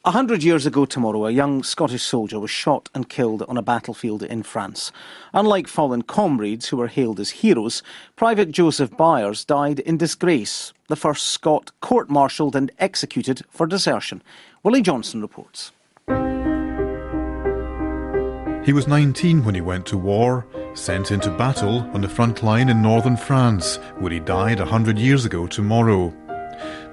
100 years ago tomorrow, a young Scottish soldier was shot and killed on a battlefield in France. Unlike fallen comrades who were hailed as heroes, Private Joseph Byers died in disgrace, the first Scot court-martialled and executed for desertion. Willie Johnson reports. He was 19 when he went to war, sent into battle on the front line in northern France, where he died 100 years ago tomorrow.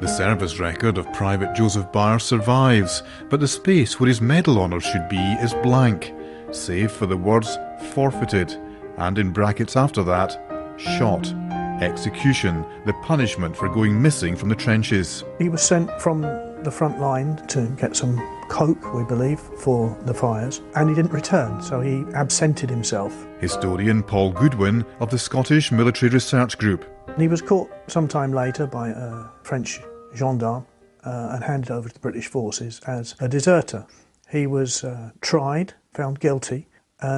The service record of Private Joseph Byers survives, but the space where his medal honour should be is blank, save for the words forfeited, and in brackets after that, shot. Execution, the punishment for going missing from the trenches. He was sent from the front line to get some coke, we believe, for the fires, and he didn't return, so he absented himself. Historian Paul Goodwin of the Scottish Military Research Group. He was caught some time later by a French gendarme and handed over to the British forces as a deserter. He was tried, found guilty,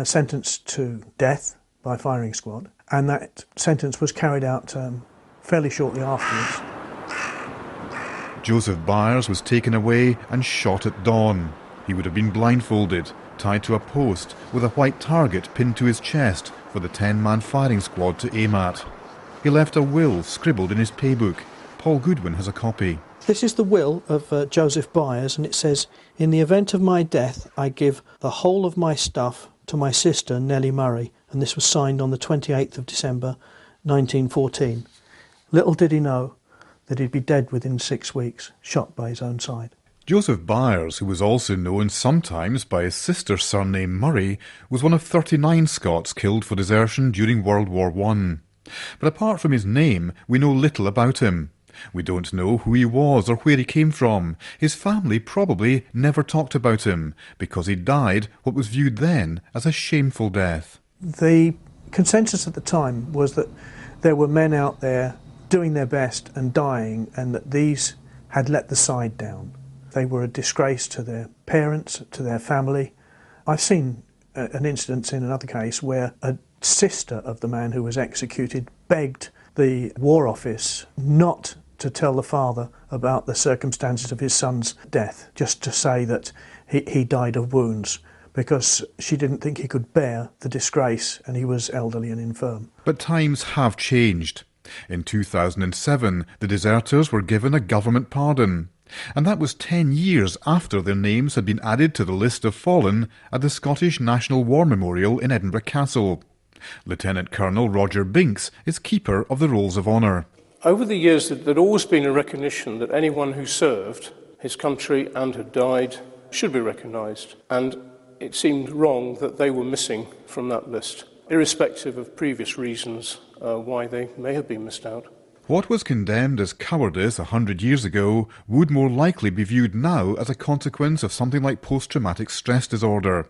sentenced to death by firing squad, and that sentence was carried out fairly shortly afterwards. Joseph Byers was taken away and shot at dawn. He would have been blindfolded, tied to a post with a white target pinned to his chest for the 10-man firing squad to aim at. He left a will scribbled in his paybook. Paul Goodwin has a copy. This is the will of Joseph Byers, and it says, "In the event of my death, I give the whole of my stuff to my sister Nellie Murray," and this was signed on the 28th of December 1914. Little did he know that he'd be dead within 6 weeks, shot by his own side. Joseph Byers, who was also known sometimes by his sister's surname Murray, was one of 39 Scots killed for desertion during World War I. But apart from his name, we know little about him. We don't know who he was or where he came from. His family probably never talked about him, because he died what was viewed then as a shameful death. The consensus at the time was that there were men out there doing their best and dying, and that these had let the side down. They were a disgrace to their parents, to their family. I've seen an incident in another case where a sister of the man who was executed begged the War Office not to tell the father about the circumstances of his son's death, just to say that he died of wounds, because she didn't think he could bear the disgrace, and he was elderly and infirm. But times have changed. In 2007, the deserters were given a government pardon, and that was 10 years after their names had been added to the list of fallen at the Scottish National War Memorial in Edinburgh Castle. Lieutenant Colonel Roger Binks is keeper of the Rolls of Honour. Over the years, there'd always been a recognition that anyone who served his country and had died should be recognised, and it seemed wrong that they were missing from that list, irrespective of previous reasons why they may have been missed out. What was condemned as cowardice 100 years ago would more likely be viewed now as a consequence of something like post-traumatic stress disorder.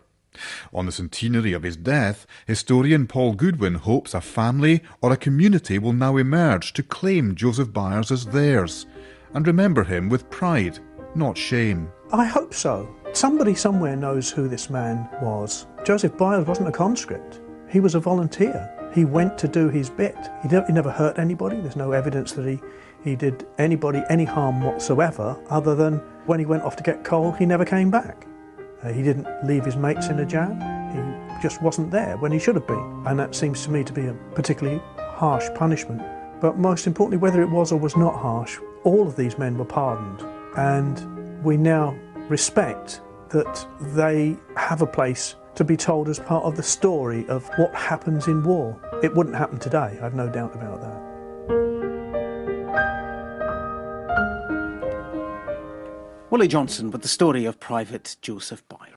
On the centenary of his death, historian Paul Goodwin hopes a family or a community will now emerge to claim Joseph Byers as theirs and remember him with pride, not shame. I hope so. Somebody somewhere knows who this man was. Joseph Byers wasn't a conscript. He was a volunteer. He went to do his bit. He never hurt anybody. There's no evidence that he did anybody any harm whatsoever, other than when he went off to get coal, he never came back. He didn't leave his mates in a jam. He just wasn't there when he should have been. And that seems to me to be a particularly harsh punishment. But most importantly, whether it was or was not harsh, all of these men were pardoned. And we now respect that they have a place to be told as part of the story of what happens in war. It wouldn't happen today, I've no doubt about that. Willie Johnson with the story of Private Joseph Byers.